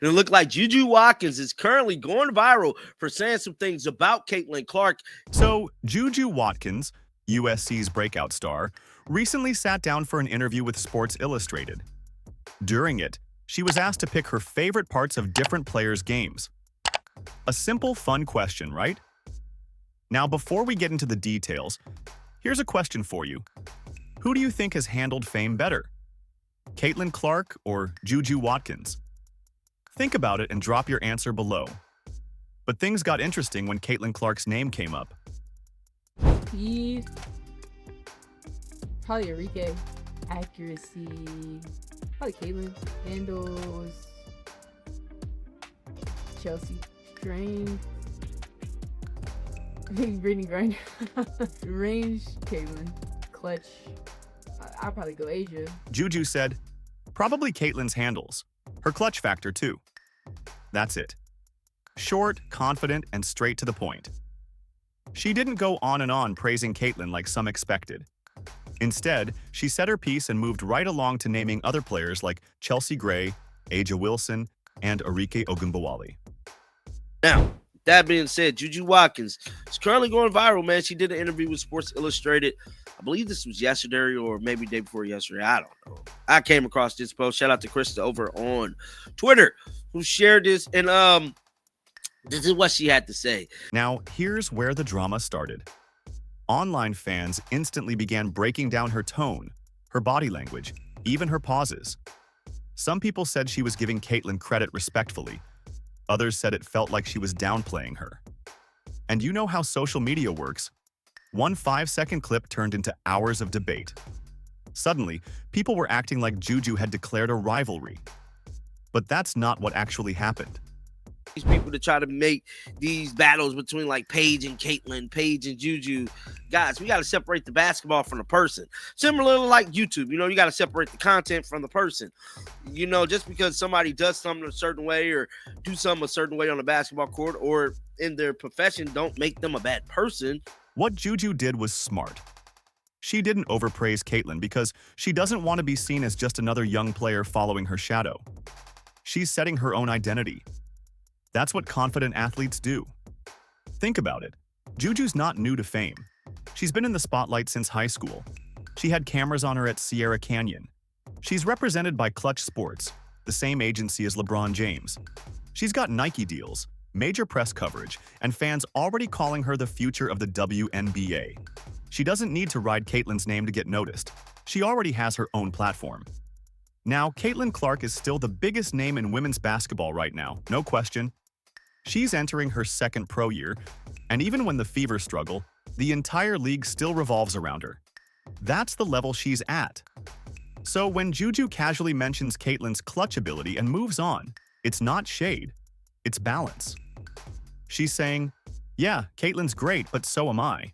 And it looked like JuJu Watkins is currently going viral for saying some things about CaitlinClark. So, JuJu Watkins, USC's breakout star, recently sat down for an interview with Sports Illustrated. During it, she was asked to pick her favorite parts of different players' games. A simple, fun question, right? Now, before we get into the details, here's a question for you. Who do you think has handled fame better? CaitlinClark or JuJu Watkins? Think about it and drop your answer below. But things got interesting when CaitlinClark's name came up. Speed. Probably Enrique. Accuracy. Probably Caitlin. Handles. Chelsea. Strength. I think Brittany Griner. Range. Caitlin. Clutch. I'll probably go Asia. JuJu said, probably Caitlin's handles. Her clutch factor, too. That's it. Short, confident, and straight to the point. She didn't go on and on praising Caitlin like some expected. Instead, she said her piece and moved right along to naming other players like Chelsea Gray, Aja Wilson, and Arike Ogunbowale. Now, that being said, JuJu Watkins is currently going viral, man. She did an interview with Sports Illustrated. I believe this was yesterday or maybe day before yesterday. I don't know. I came across this post. Shout out to Krista over on Twitter who shared this. And this is what she had to say. Now, here's where the drama started. Online fans instantly began breaking down her tone, her body language, even her pauses. Some people said she was giving Caitlin credit respectfully. Others said it felt like she was downplaying her. And you know how social media works. One 5-second clip turned into hours of debate. Suddenly, people were acting like JuJu had declared a rivalry. But that's not what actually happened. These people that try to make these battles between like Paige and Caitlin, Paige and JuJu. Guys, we got to separate the basketball from the person. Similarly like YouTube, you got to separate the content from the person. Just because somebody does something a certain way or do something a certain way on the basketball court or in their profession don't make them a bad person. What JuJu did was smart. She didn't overpraise Caitlin because she doesn't want to be seen as just another young player following her shadow. She's setting her own identity. That's what confident athletes do. Think about it. JuJu's not new to fame. She's been in the spotlight since high school. She had cameras on her at Sierra Canyon. She's represented by Clutch Sports, the same agency as LeBron James. She's got Nike deals, major press coverage, and fans already calling her the future of the WNBA. She doesn't need to ride Caitlin's name to get noticed. She already has her own platform. Now, CaitlinClark is still the biggest name in women's basketball right now, no question. She's entering her second pro year, and even when the Fever struggle, the entire league still revolves around her. That's the level she's at. So when JuJu casually mentions Caitlin's clutch ability and moves on, it's not shade, it's balance. She's saying, yeah, Caitlin's great, but so am I.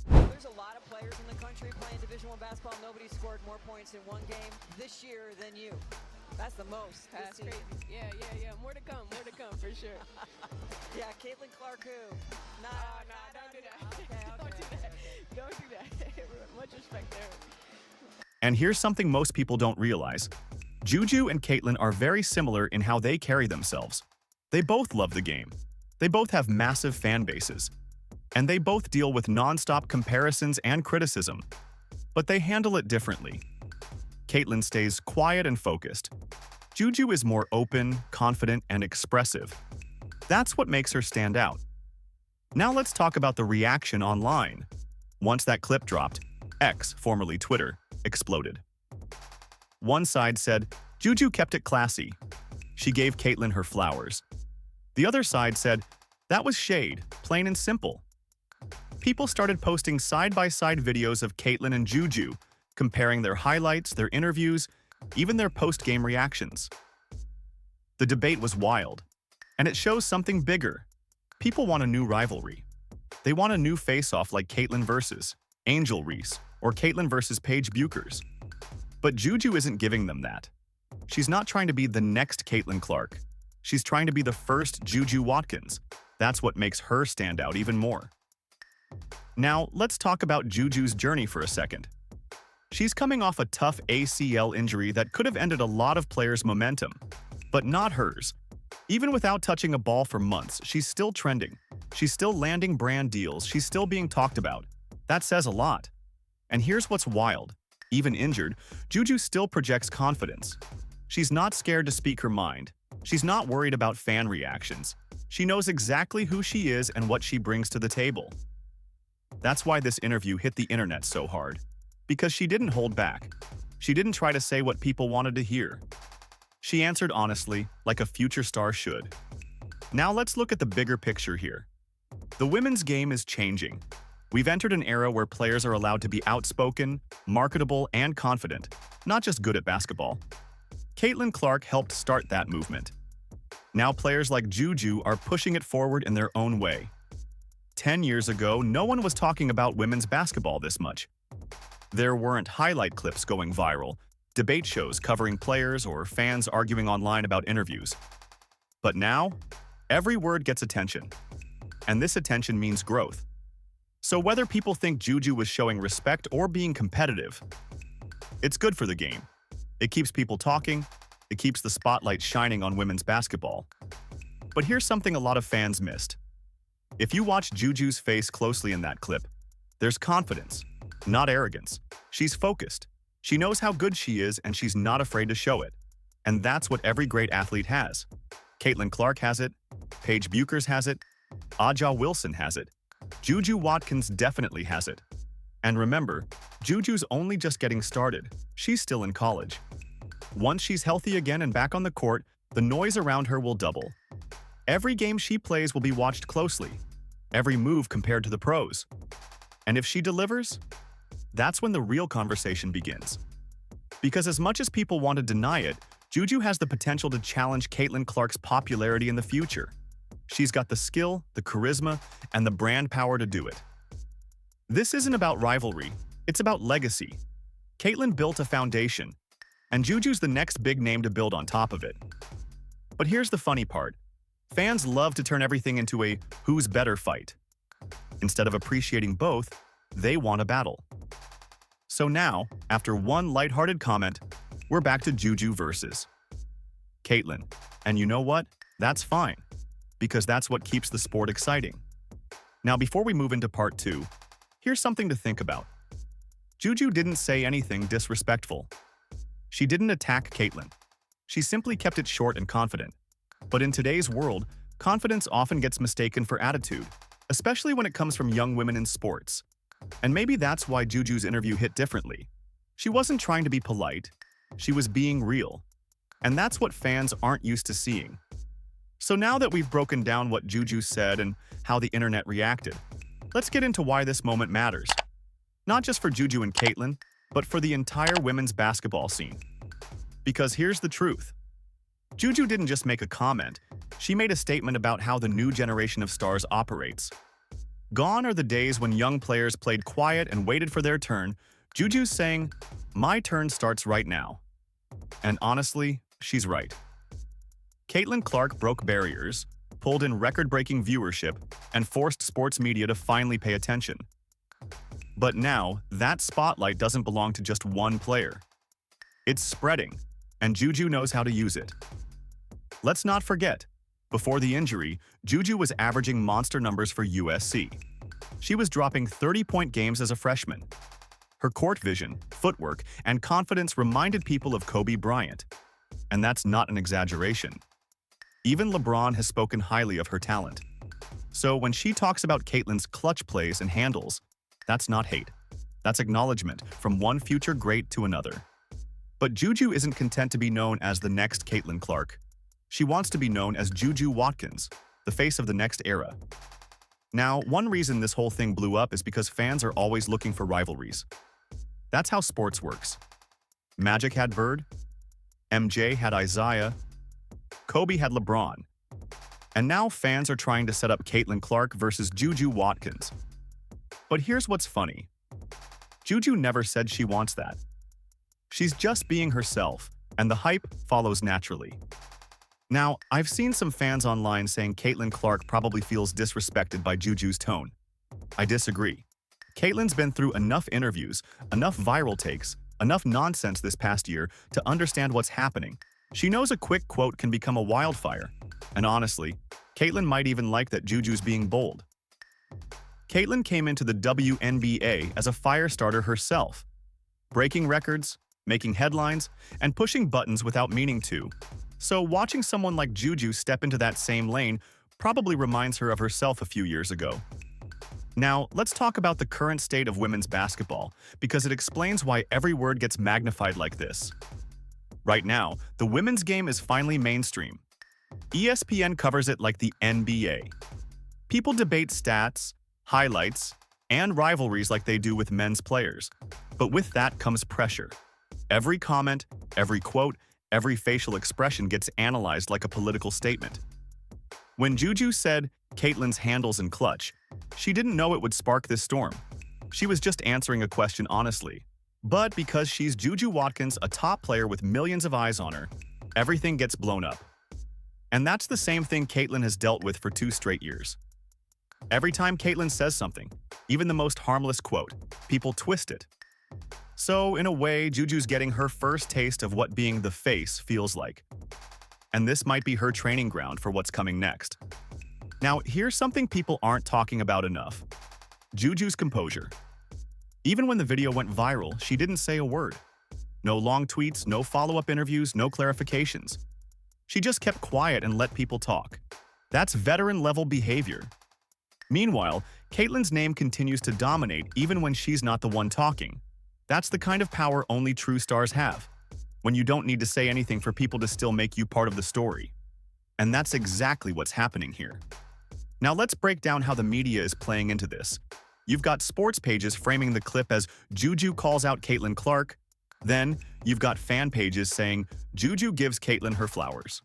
There's a lot of players in the country playing Division I basketball. Nobody scored more points in one game this year than you. That's the most. That's crazy. Yeah. More to come for sure. Yeah, CaitlinClark who? No, don't do that. Okay. Don't do that. Much respect there. And here's something most people don't realize. JuJu and Caitlin are very similar in how they carry themselves. They both love the game. They both have massive fan bases. And they both deal with non-stop comparisons and criticism. But they handle it differently. Caitlin stays quiet and focused. JuJu is more open, confident, and expressive. That's what makes her stand out. Now let's talk about the reaction online. Once that clip dropped, X, formerly Twitter, exploded. One side said, JuJu kept it classy. She gave Caitlin her flowers. The other side said, that was shade, plain and simple. People started posting side-by-side videos of Caitlin and JuJu, comparing their highlights, their interviews, even their post-game reactions. The debate was wild, and it shows something bigger. People want a new rivalry. They want a new face-off like Caitlin versus Angel Reese or Caitlin versus Paige Buchers. But JuJu isn't giving them that. She's not trying to be the next CaitlinClark. She's trying to be the first JuJu Watkins. That's what makes her stand out even more. Now, let's talk about JuJu's journey for a second. She's coming off a tough ACL injury that could have ended a lot of players' momentum. but not hers. Even without touching a ball for months, she's still trending. She's still landing brand deals. She's still being talked about. That says a lot. And here's what's wild. Even injured, JuJu still projects confidence. She's not scared to speak her mind. She's not worried about fan reactions. She knows exactly who she is and what she brings to the table. That's why this interview hit the internet so hard. Because she didn't hold back. She didn't try to say what people wanted to hear. She answered honestly, like a future star should. Now let's look at the bigger picture here. The women's game is changing. We've entered an era where players are allowed to be outspoken, marketable, and confident, not just good at basketball. Caitlinclark helped start that movement. Now players like JuJu are pushing it forward in their own way. 10 years ago, no one was talking about women's basketball this much. There weren't highlight clips going viral, debate shows covering players, or fans arguing online about interviews. But now, every word gets attention. And this attention means growth. So whether people think JuJu was showing respect or being competitive, it's good for the game. It keeps people talking. It keeps the spotlight shining on women's basketball. But here's something a lot of fans missed. If you watch JuJu's face closely in that clip, there's confidence, not arrogance. She's focused. She knows how good she is, and she's not afraid to show it. And that's what every great athlete has. Caitlinclark has it. Paige Bueckers has it. Aja Wilson has it. JuJu Watkins definitely has it. And remember, JuJu's only just getting started. She's still in college. Once she's healthy again and back on the court, the noise around her will double. Every game she plays will be watched closely. Every move compared to the pros. And if she delivers, that's when the real conversation begins. Because as much as people want to deny it, JuJu has the potential to challenge Caitlinclark's popularity in the future. She's got the skill, the charisma, and the brand power to do it. This isn't about rivalry, it's about legacy. Caitlin built a foundation, and JuJu's the next big name to build on top of it. But here's the funny part. Fans love to turn everything into a who's better fight. Instead of appreciating both, they want a battle. So now, after one lighthearted comment, we're back to JuJu versus Caitlin. And you know what? That's fine. Because that's what keeps the sport exciting. Now, before we move into part 2, here's something to think about. JuJu didn't say anything disrespectful. She didn't attack Caitlin. She simply kept it short and confident. But in today's world, confidence often gets mistaken for attitude, especially when it comes from young women in sports. And maybe that's why JuJu's interview hit differently. She wasn't trying to be polite. She was being real. And that's what fans aren't used to seeing. So now that we've broken down what JuJu said and how the internet reacted, let's get into why this moment matters. Not just for JuJu and Caitlin, but for the entire women's basketball scene. Because here's the truth. JuJu didn't just make a comment, she made a statement about how the new generation of stars operates. Gone are the days when young players played quiet and waited for their turn. JuJu's saying, "My turn starts right now." And honestly, she's right. Caitlinclark broke barriers, pulled in record-breaking viewership, and forced sports media to finally pay attention. But now, that spotlight doesn't belong to just one player. It's spreading, and JuJu knows how to use it. Let's not forget, before the injury, JuJu was averaging monster numbers for USC. She was dropping 30-point games as a freshman. Her court vision, footwork, and confidence reminded people of Kobe Bryant. And that's not an exaggeration. Even LeBron has spoken highly of her talent. So when she talks about Caitlin's clutch plays and handles, that's not hate. That's acknowledgement from one future great to another. But JuJu isn't content to be known as the next Caitlinclark. She wants to be known as JuJu Watkins, the face of the next era. Now, one reason this whole thing blew up is because fans are always looking for rivalries. That's how sports works. Magic had Bird, MJ had Isaiah, Kobe had LeBron. And now fans are trying to set up Caitlinclark versus JuJu Watkins. But here's what's funny. JuJu never said she wants that. She's just being herself, and the hype follows naturally. Now, I've seen some fans online saying Caitlinclark probably feels disrespected by JuJu's tone. I disagree. Caitlin's been through enough interviews, enough viral takes, enough nonsense this past year to understand what's happening, She knows a quick quote can become a wildfire. And honestly, Caitlin might even like that Juju's being bold. Caitlin came into the WNBA as a fire starter herself, breaking records, making headlines, and pushing buttons without meaning to. So watching someone like JuJu step into that same lane probably reminds her of herself a few years ago. Now, let's talk about the current state of women's basketball, because it explains why every word gets magnified like this. Right now, the women's game is finally mainstream. ESPN covers it like the NBA. People debate stats, highlights, and rivalries like they do with men's players. But with that comes pressure. Every comment, every quote, every facial expression gets analyzed like a political statement. When JuJu said Caitlin's handles and clutch, she didn't know it would spark this storm. She was just answering a question honestly. But because she's JuJu Watkins, a top player with millions of eyes on her, everything gets blown up. And that's the same thing Caitlin has dealt with for 2 straight years. Every time Caitlin says something, even the most harmless quote, people twist it. So, in a way, JuJu's getting her first taste of what being the face feels like. And this might be her training ground for what's coming next. Now, here's something people aren't talking about enough. JuJu's composure. Even when the video went viral, she didn't say a word. No long tweets, no follow-up interviews, no clarifications. She just kept quiet and let people talk. That's veteran-level behavior. Meanwhile, Caitlin's name continues to dominate even when she's not the one talking. That's the kind of power only true stars have, when you don't need to say anything for people to still make you part of the story. And that's exactly what's happening here. Now let's break down how the media is playing into this. You've got sports pages framing the clip as JuJu calls out CaitlinClark. Then, you've got fan pages saying JuJu gives Caitlin her flowers.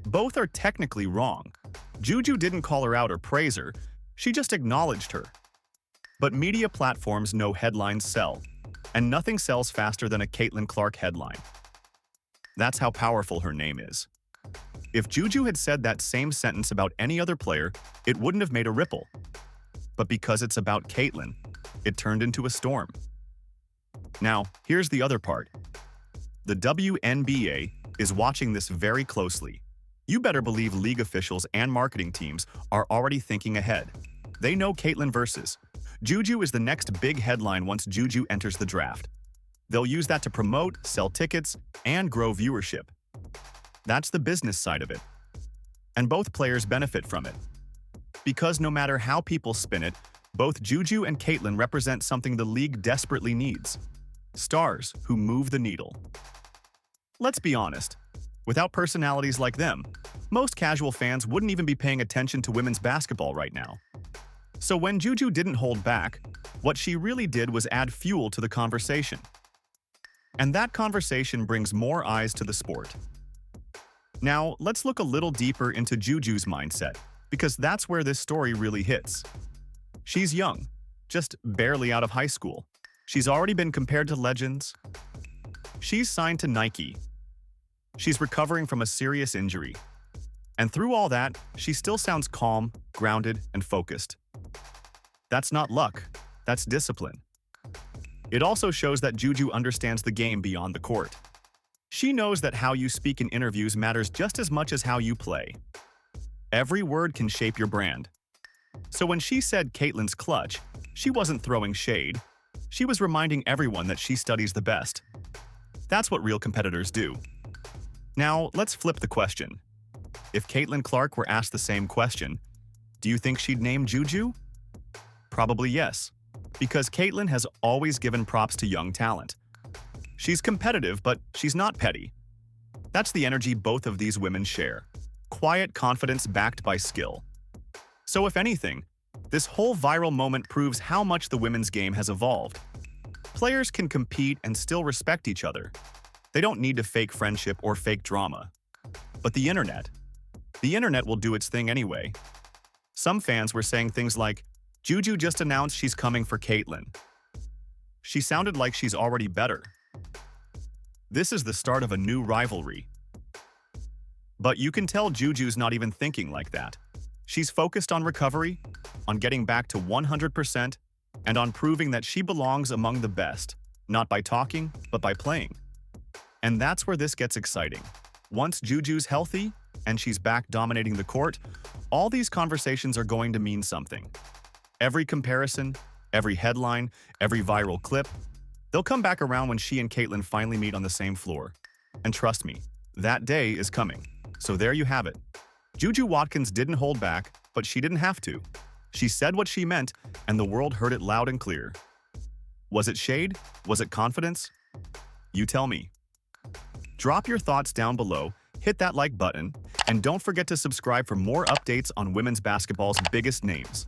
Both are technically wrong. JuJu didn't call her out or praise her, she just acknowledged her. But media platforms know headlines sell, and nothing sells faster than a CaitlinClark headline. That's how powerful her name is. If JuJu had said that same sentence about any other player, it wouldn't have made a ripple. But because it's about Caitlin, it turned into a storm. Now, here's the other part. The WNBA is watching this very closely. You better believe league officials and marketing teams are already thinking ahead. They know Caitlin versus JuJu is the next big headline once JuJu enters the draft. They'll use that to promote, sell tickets, and grow viewership. That's the business side of it. And both players benefit from it. Because no matter how people spin it, both JuJu and Caitlin represent something the league desperately needs. Stars who move the needle. Let's be honest. Without personalities like them, most casual fans wouldn't even be paying attention to women's basketball right now. So when JuJu didn't hold back, what she really did was add fuel to the conversation. And that conversation brings more eyes to the sport. Now, let's look a little deeper into JuJu's mindset, because that's where this story really hits. She's young, just barely out of high school. She's already been compared to legends. She's signed to Nike. She's recovering from a serious injury. And through all that, she still sounds calm, grounded, and focused. That's not luck, that's discipline. It also shows that JuJu understands the game beyond the court. She knows that how you speak in interviews matters just as much as how you play. Every word can shape your brand. So when she said Caitlin's clutch, she wasn't throwing shade. She was reminding everyone that she studies the best. That's what real competitors do. Now, let's flip the question. If CaitlinClark were asked the same question, do you think she'd name JuJu? Probably yes, because Caitlin has always given props to young talent. She's competitive, but she's not petty. That's the energy both of these women share. Quiet confidence backed by skill. So if anything, this whole viral moment proves how much the women's game has evolved. Players can compete and still respect each other. They don't need to fake friendship or fake drama. But the internet will do its thing anyway. Some fans were saying things like, JuJu just announced she's coming for Caitlin. She sounded like she's already better. This is the start of a new rivalry. But you can tell JuJu's not even thinking like that. She's focused on recovery, on getting back to 100%, and on proving that she belongs among the best, not by talking, but by playing. And that's where this gets exciting. Once Juju's healthy and she's back dominating the court, all these conversations are going to mean something. Every comparison, every headline, every viral clip, they'll come back around when she and Caitlin finally meet on the same floor. And trust me, that day is coming. So there you have it. JuJu Watkins didn't hold back, but she didn't have to. She said what she meant, and the world heard it loud and clear. Was it shade? Was it confidence? You tell me. Drop your thoughts down below, hit that like button, and don't forget to subscribe for more updates on women's basketball's biggest names.